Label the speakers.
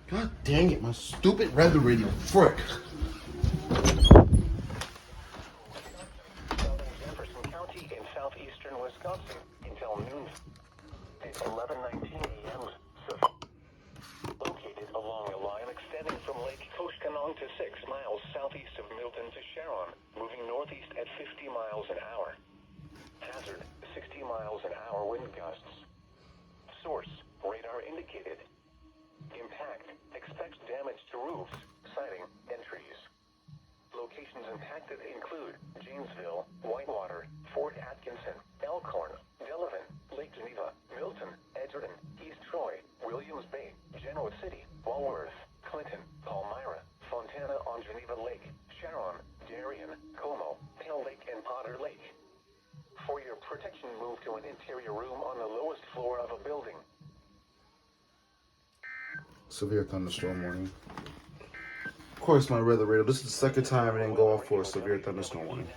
Speaker 1: God dang it, my stupid weather radio. Frick.
Speaker 2: Southern Jefferson County in southeastern Wisconsin until noon. It's 11:19 a.m. Located along a line extending from Lake Koshkonong to 6 miles southeast of Milton to Sharon, moving northeast at 50 miles an hour. Hazard, 60 miles an hour wind gusts. Source, radar indicated. Impact, expect damage to roofs, siding, and trees. Locations impacted include Janesville, Whitewater, Fort Atkinson, Elkhorn, Delavan, Lake Geneva, Milton, Edgerton, East Troy, Williams Bay, Genoa City, Walworth, Clinton, Palmyra, Fontana on Geneva Lake, Sharon, Darien, Como, Pale Lake, and Potter Lake. For your protection, move to an interior room on the lowest floor of a building.
Speaker 1: Severe thunderstorm warning. Of course, my weather radio. This is the second time it didn't go off for a severe thunderstorm warning.